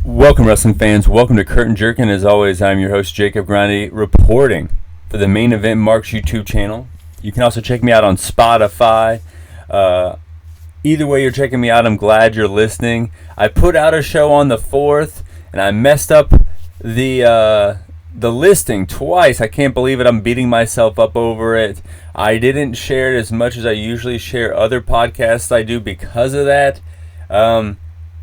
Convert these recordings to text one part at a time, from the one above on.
Welcome, wrestling fans. Welcome to Curtain Jerkin. As always, I'm your host, Jacob Grondy, reporting for the Main Event Marks YouTube channel. You can also check me out on Spotify. Either way you're checking me out, I'm glad you're listening. I put out a show on the 4th, and I messed up the listing twice. I can't believe it. I'm beating myself up over it. I didn't share it as much as I usually share other podcasts I do because of that.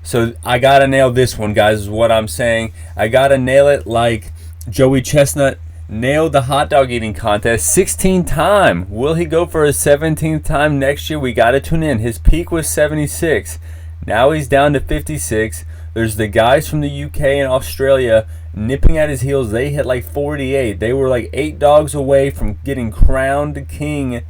So I gotta nail this one, guys, is what I'm saying. I gotta nail it like Joey Chestnut nailed the hot dog eating contest 16th time. Will he go for his 17th time next year? We gotta tune in. His peak was 76. Now he's down to 56. There's the guys from the UK and Australia nipping at his heels. They hit like 48. They were like 8 dogs away from getting crowned king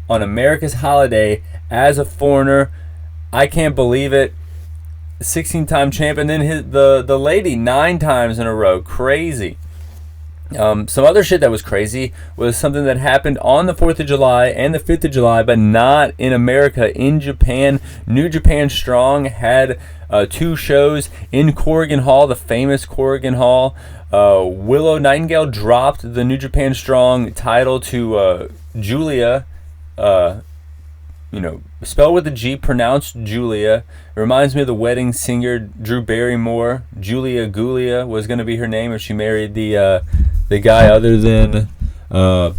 on America's holiday as a foreigner. I can't believe it. 16-time champ, and then the lady 9 times in a row. Crazy. Some other shit that was crazy was something that happened on the 4th of July and the 5th of July, but not in America, in Japan. New Japan Strong had 2 shows in Korakuen Hall, the famous Korakuen Hall. Willow Nightingale dropped the New Japan Strong title to Julia. Spelled with a G, pronounced Julia. It reminds me of the wedding singer Drew Barrymore. Julia Gulia was going to be her name if she married the guy other than Adam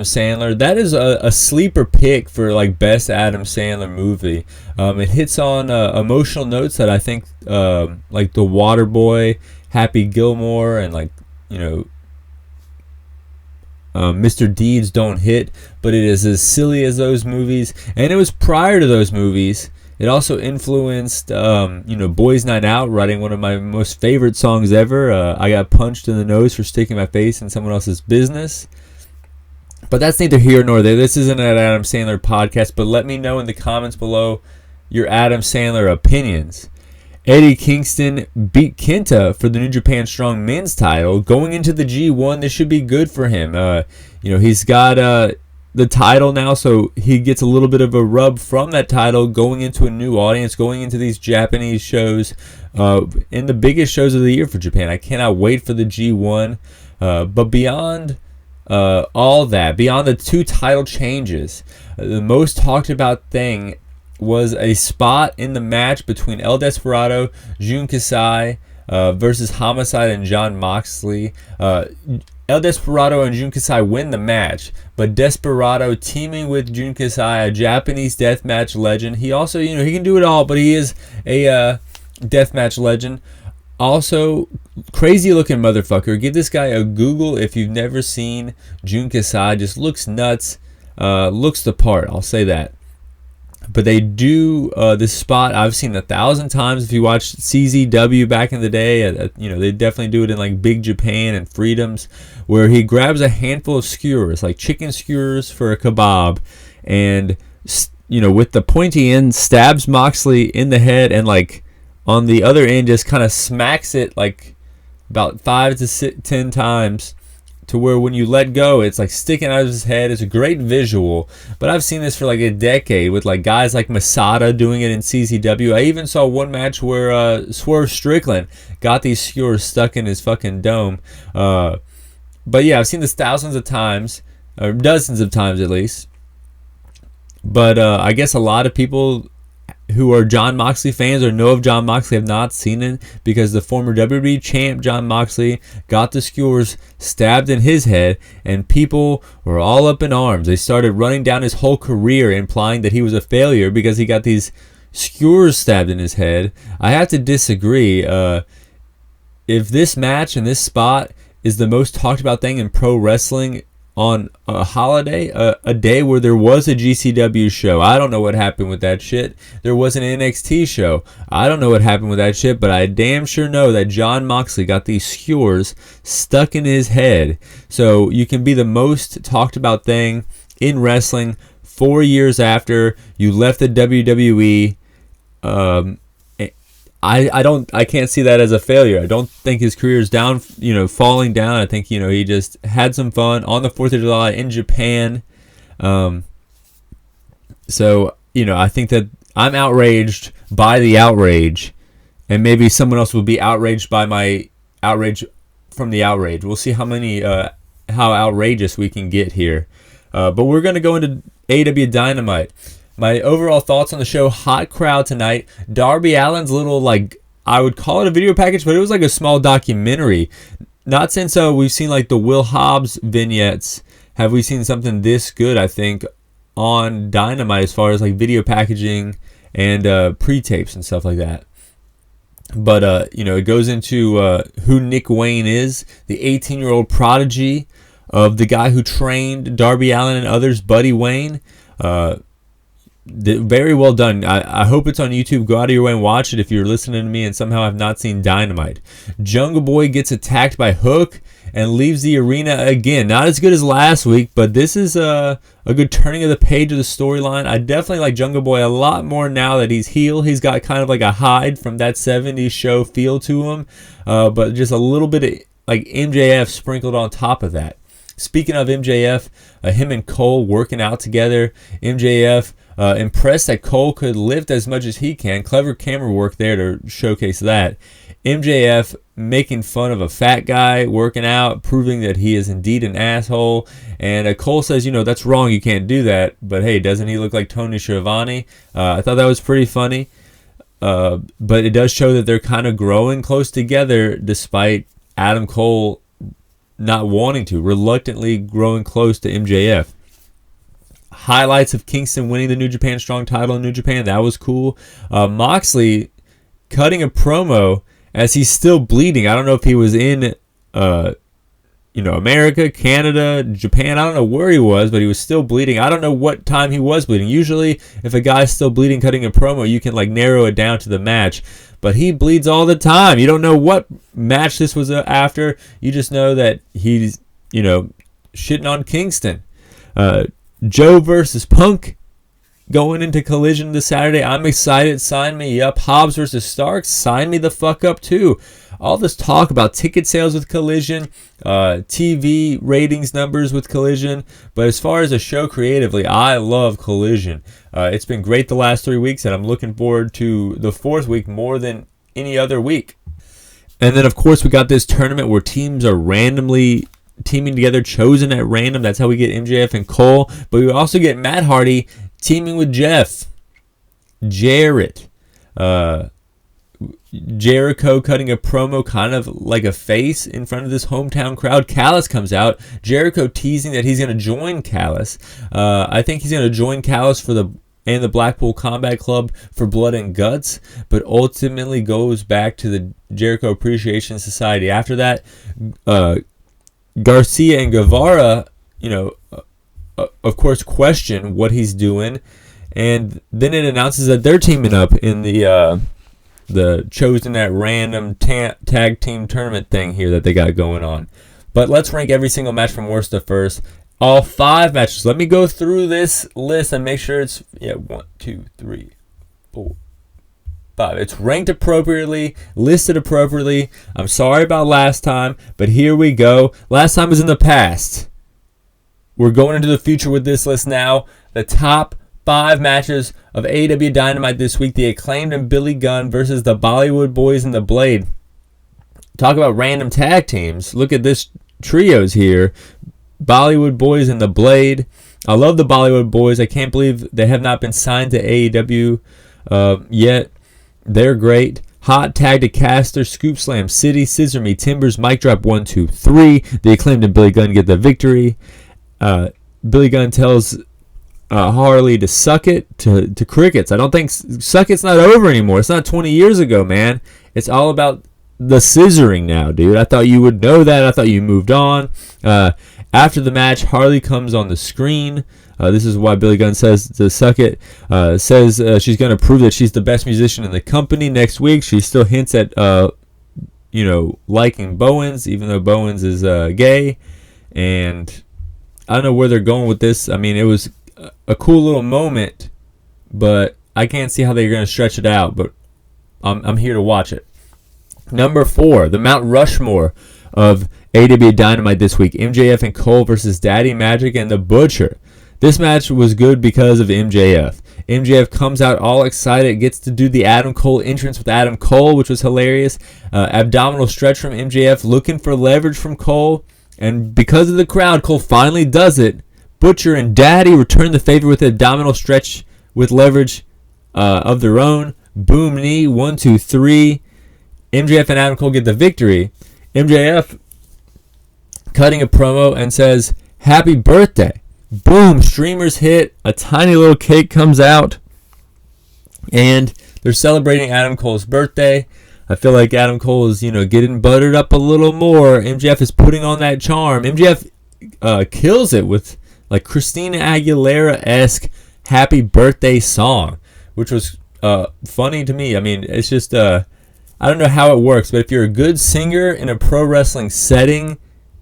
Sandler. That is a sleeper pick for like best Adam Sandler movie. It hits on emotional notes that I think like The Waterboy, Happy Gilmore, and Mr. Deeds don't hit, but it is as silly as those movies, and it was prior to those movies. It also influenced, Boys Night Out, writing one of my most favorite songs ever. I got punched in the nose for sticking my face in someone else's business. But that's neither here nor there. This isn't an Adam Sandler podcast, but let me know in the comments below your Adam Sandler opinions. Eddie Kingston beat Kenta for the New Japan Strong men's title. Going into the G1, this should be good for him. He's got the title now, so he gets a little bit of a rub from that title going into a new audience, going into these Japanese shows, in the biggest shows of the year for Japan. I cannot wait for the G1. But beyond all that, beyond the 2 title changes, the most talked about thing was a spot in the match between El Desperado, Jun Kasai versus Homicide and Jon Moxley. El Desperado and Jun Kasai win the match, but Desperado teaming with Jun Kasai, a Japanese deathmatch legend. He also, he can do it all, but he is a deathmatch legend. Also, crazy looking motherfucker. Give this guy a Google if you've never seen Jun Kasai. Just looks nuts, looks the part, I'll say that. But they do this spot I've seen 1,000 times. If you watched CZW back in the day, they definitely do it in like Big Japan and Freedoms, where he grabs a handful of skewers, like chicken skewers for a kebab, and with the pointy end stabs Moxley in the head, and like on the other end just kind of smacks it like about 5 to 10 times. To where when you let go, it's like sticking out of his head. It's a great visual, but I've seen this for like a decade with like guys like Masada doing it in CZW. I even saw one match where Swerve Strickland got these skewers stuck in his fucking dome. But yeah, I've seen this thousands of times, or dozens of times at least. But I guess a lot of people who are Jon Moxley fans or know of Jon Moxley have not seen it, because the former WWE champ Jon Moxley got the skewers stabbed in his head, and people were all up in arms. They started running down his whole career, implying that he was a failure because he got these skewers stabbed in his head. I have to disagree. If this match and this spot is the most talked about thing in pro wrestling on a holiday, a day where there was a GCW show, I don't know what happened with that shit. There was an NXT show, I don't know what happened with that shit, but I damn sure know that Jon Moxley got these skewers stuck in his head. So you can be the most talked about thing in wrestling 4 years after you left the WWE. I can't see that as a failure. I don't think his career is down, falling down. I think, he just had some fun on the 4th of July in Japan. So, I think that I'm outraged by the outrage and maybe someone else will be outraged by my outrage from the outrage. We'll see how outrageous we can get here. But we're going to go into AEW Dynamite. My overall thoughts on the show: hot crowd tonight. Darby Allin's little, like, I would call it a video package, but it was like a small documentary. Not since we've seen like the Will Hobbs vignettes have we seen something this good, I think, on Dynamite as far as like video packaging and pre-tapes and stuff like that. But, it goes into who Nick Wayne is, the 18-year-old prodigy of the guy who trained Darby Allin and others, Buddy Wayne. Very well done. I hope it's on YouTube. Go out of your way and watch it if you're listening to me and somehow have not seen Dynamite. Jungle Boy gets attacked by Hook and leaves the arena again. Not as good as last week, but this is a good turning of the page of the storyline. I definitely like Jungle Boy a lot more now that he's heel. He's got kind of like a hide from that 70s show feel to him, but just a little bit of like MJF sprinkled on top of that. Speaking of MJF, him and Cole working out together. MJF impressed that Cole could lift as much as he can. Clever camera work there to showcase that. MJF making fun of a fat guy working out, proving that he is indeed an asshole. And Cole says, that's wrong, you can't do that. But hey, doesn't he look like Tony Schiavone? I thought that was pretty funny. But it does show that they're kind of growing close together despite Adam Cole not wanting to, reluctantly growing close to MJF. Highlights of Kingston winning the New Japan Strong title in New Japan. That was cool. Moxley cutting a promo as he's still bleeding. I don't know if he was in, America, Canada, Japan. I don't know where he was, but he was still bleeding. I don't know what time he was bleeding. Usually, if a guy's still bleeding cutting a promo, you can like narrow it down to the match. But he bleeds all the time. You don't know what match this was after. You just know that he's, shitting on Kingston. Joe versus Punk going into Collision this Saturday. I'm excited. Sign me up. Hobbs versus Starks. Sign me the fuck up too. All this talk about ticket sales with Collision, TV ratings numbers with Collision. But as far as a show creatively, I love Collision. It's been great the last 3 weeks, and I'm looking forward to the fourth week more than any other week. And then, of course, we got this tournament where teams are randomly teaming together, chosen at random. That's how we get MJF and Cole. But we also get Matt Hardy teaming with Jarrett. Jericho cutting a promo kind of like a face in front of this hometown crowd. Callis comes out. Jericho teasing that he's going to join Callis. I think he's going to join Callis for the Blackpool Combat Club for Blood and Guts, but ultimately goes back to the Jericho Appreciation Society. After that, Garcia and Guevara, of course, question what he's doing, and then it announces that they're teaming up in the chosen at random tag team tournament thing here that they got going on. But let's rank every single match from worst to first. All 5 matches. Let me go through this list and make sure it's 1, 2, 3, 4, 5. It's ranked appropriately, listed appropriately. I'm sorry about last time, but here we go. Last time was in the past. We're going into the future with this list now. The top 5 matches of AEW Dynamite this week. The Acclaimed and Billy Gunn versus the Bollywood Boys and the Blade. Talk about random tag teams. Look at this trios here. Bollywood Boys and the Blade. I love the Bollywood Boys. I can't believe they have not been signed to AEW yet. They're great. Hot tag to Caster, Scoop Slam City, Scissor Me, Timbers, Mic Drop 1, 2, 3. The Acclaimed and Billy Gunn get the victory. Billy Gunn tells Harley to suck it to crickets. I don't think suck it's not over anymore. It's not 20 years ago, man. It's all about the scissoring now, dude. I thought you would know that. I thought you moved on. After the match, Harley comes on the screen. This is why Billy Gunn says to suck it. Says she's going to prove that she's the best musician in the company next week. She still hints at, liking Bowens, even though Bowens is gay. And I don't know where they're going with this. I mean, it was a cool little moment, but I can't see how they're going to stretch it out. But I'm here to watch it. Number 4, the Mount Rushmore of AEW Dynamite this week. MJF and Cole versus Daddy Magic and The Butcher. This match was good because of MJF. MJF comes out all excited, gets to do the Adam Cole entrance with Adam Cole, which was hilarious. Abdominal stretch from MJF, looking for leverage from Cole. And because of the crowd, Cole finally does it. Butcher and Daddy return the favor with abdominal stretch with leverage of their own. Boom knee, 1, 2, 3. MJF and Adam Cole get the victory. MJF cutting a promo and says, "Happy birthday." Boom, streamers hit. A tiny little cake comes out. And they're celebrating Adam Cole's birthday. I feel like Adam Cole is, getting buttered up a little more. MJF is putting on that charm. MJF kills it with like Christina Aguilera-esque happy birthday song, which was funny to me. I mean, it's just, I don't know how it works, but if you're a good singer in a pro wrestling setting,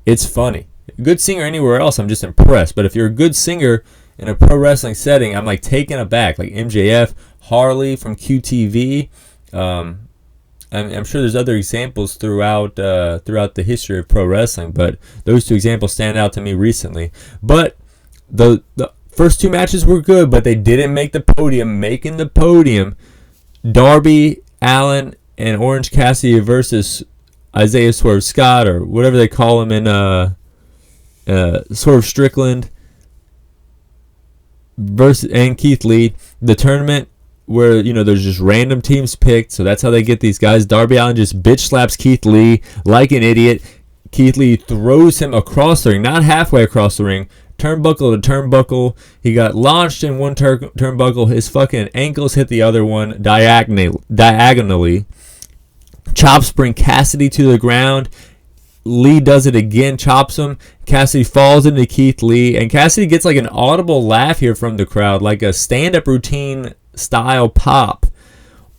it's funny. A good singer anywhere else, I'm just impressed. But if you're a good singer in a pro wrestling setting, I'm like taken aback. Like MJF, Harley from QTV. I'm sure there's other examples throughout the history of pro wrestling, but those two examples stand out to me recently. But the first two matches were good, but they didn't make the podium. Making the podium, Darby Allin and Orange Cassidy versus Isaiah Swerve Scott, or whatever they call him in Swerve Strickland, versus and Keith Lee. The tournament where there's just random teams picked, so that's how they get these guys. Darby Allin just bitch slaps Keith Lee like an idiot. Keith Lee throws him across the ring, not halfway across the ring, turnbuckle to turnbuckle. He got launched in one turnbuckle. His fucking ankles hit the other one diagonally. Chop spring Cassidy to the ground. Lee does it again, chops him. Cassidy falls into Keith Lee, and Cassidy gets like an audible laugh here from the crowd, like a stand-up routine style pop.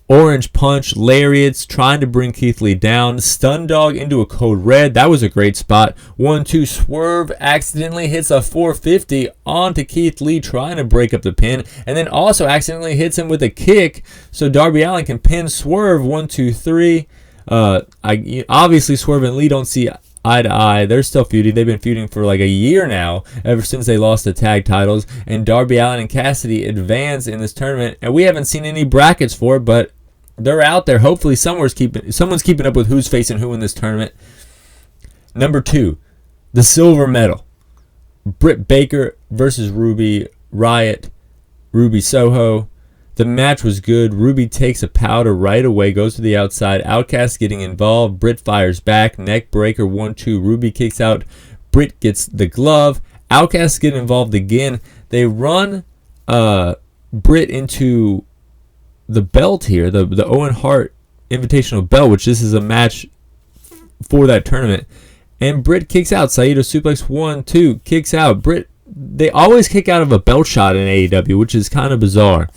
Orange punch, lariats, trying to bring Keith Lee down. Stun dog into a code red. That was a great spot. 1-2 Swerve accidentally hits a 450 onto Keith Lee, trying to break up the pin, and then also accidentally hits him with a kick so Darby Allin can pin Swerve. 1, 2, 3. Obviously Swerve and Lee don't see eye to eye. They're still feuding. They've been feuding for like a year now, ever since they lost the tag titles. And Darby Allin and Cassidy advance in this tournament, and we haven't seen any brackets for it, but they're out there. Hopefully someone's keeping up with who's facing who in this tournament. Number 2, the silver medal. Britt Baker versus Ruby Riott, Ruby Soho. The match was good. Ruby takes a powder right away, goes to the outside. Outcast getting involved. Britt fires back. Neck breaker, 1-2. Ruby kicks out. Britt gets the glove. Outcast get involved again. They run Britt into the belt here, the Owen Hart Invitational belt, which this is a match for that tournament. And Britt kicks out. Saito suplex, 1-2. Kicks out. Britt, they always kick out of a belt shot in AEW, which is kind of bizarre.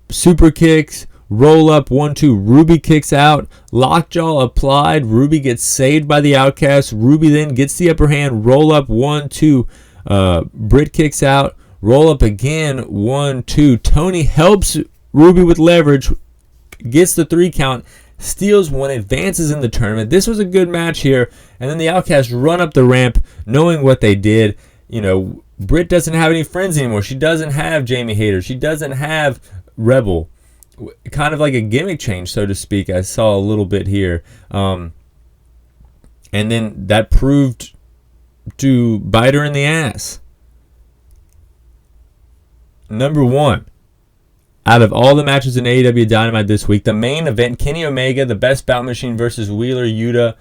Super kicks, roll up, 1-2. Ruby kicks out, lockjaw applied. Ruby gets saved by the Outcast. Ruby then gets the upper hand, roll up, 1-2. Britt kicks out, roll up again, 1-2. Tony helps Ruby with leverage, gets the 3 count, steals one, advances in the tournament. This was a good match here. And then the Outcast run up the ramp knowing what they did. Britt doesn't have any friends anymore. She doesn't have Jamie Hayter. She doesn't have Rebel. Kind of like a gimmick change, so to speak. I saw a little bit here. And then that proved to bite her in the ass. Number 1. Out of all the matches in AEW Dynamite this week, the main event, Kenny Omega, the Best Bout Machine versus Wheeler Yuta.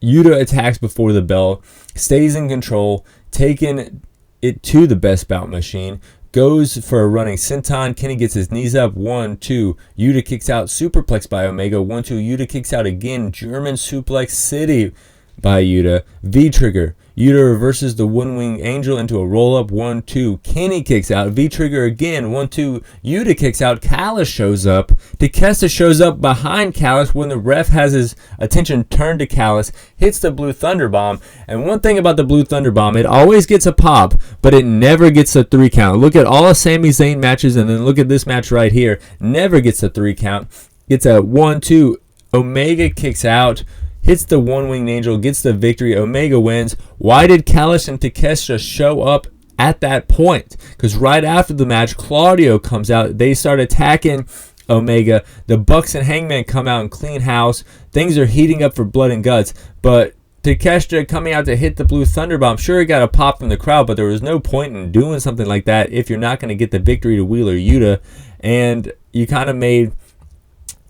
Yuta attacks before the bell, stays in control, taking it to the Best Bout Machine, goes for a running senton. Kenny gets his knees up, 1-2. Yuta kicks out, superplex by Omega, 1-2. Yuta kicks out again, German suplex city by Yuta. V-trigger. Yuta reverses the one-wing angel into a roll-up, 1-2. Kenny kicks out. V-trigger again, 1-2. Yuta kicks out. Callis shows up. Takeshita shows up behind Callis when the ref has his attention turned to Callis. Hits the Blue Thunder Bomb. And one thing about the Blue Thunder Bomb, it always gets a pop, but it never gets a 3 count. Look at all of Sami Zayn matches, and then look at this match right here. Never gets a 3 count. Gets a 1-2. Omega kicks out. Hits the one-winged angel, gets the victory. Omega wins. Why did Callis and Takeshita show up at that point, because right after the match, Claudio comes out. They start attacking Omega. The Bucks and Hangman come out and clean house. Things are heating up for blood and guts, but Takeshita coming out to hit the Blue Thunder Bomb. Sure, he got a pop from the crowd, but there was no point in doing something like that if you're not going to get the victory to Wheeler Yuta. And you kind of made,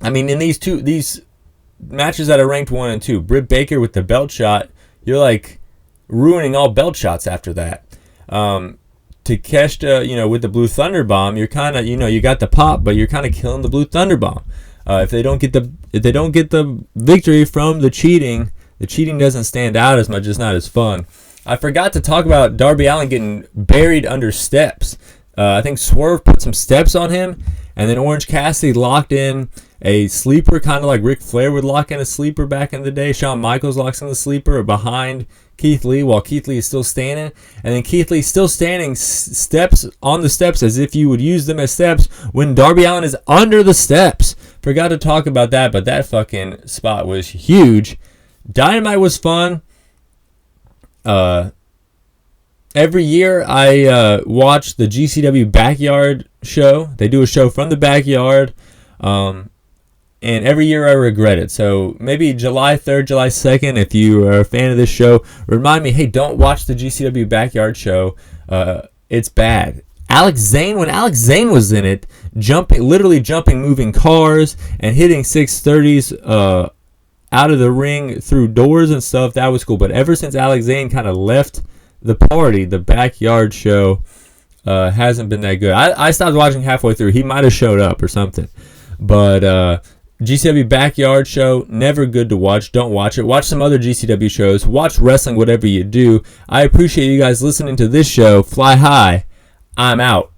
I mean, in these matches that are ranked 1 and 2, Britt Baker with the belt shot, you're like ruining all belt shots after that. Takeshita, with the Blue Thunder Bomb, you're kind of, you got the pop, but you're kind of killing the Blue Thunder Bomb. If they don't get the victory from the cheating doesn't stand out as much. It's not as fun. I forgot to talk about Darby Allin getting buried under steps. I think Swerve put some steps on him, and then Orange Cassidy locked in a sleeper, kind of like Ric Flair would lock in a sleeper back in the day. Shawn Michaels locks in the sleeper behind Keith Lee while Keith Lee is still standing. And then Keith Lee still standing, steps on the steps as if you would use them as steps when Darby Allin is under the steps. Forgot to talk about that, but that fucking spot was huge. Dynamite was fun. Every year I watch the GCW Backyard show. They do a show from the backyard. And every year I regret it. So maybe July 3rd, July 2nd, if you are a fan of this show, remind me, hey, don't watch the GCW Backyard show. It's bad. Alex Zane, when Alex Zane was in it, literally jumping moving cars and hitting 630s out of the ring through doors and stuff, that was cool. But ever since Alex Zane kind of left the party, the Backyard show hasn't been that good. I stopped watching halfway through. He might have showed up or something. But GCW Backyard show, never good to watch. Don't watch it. Watch some other GCW shows. Watch wrestling, whatever you do. I appreciate you guys listening to this show. Fly high. I'm out.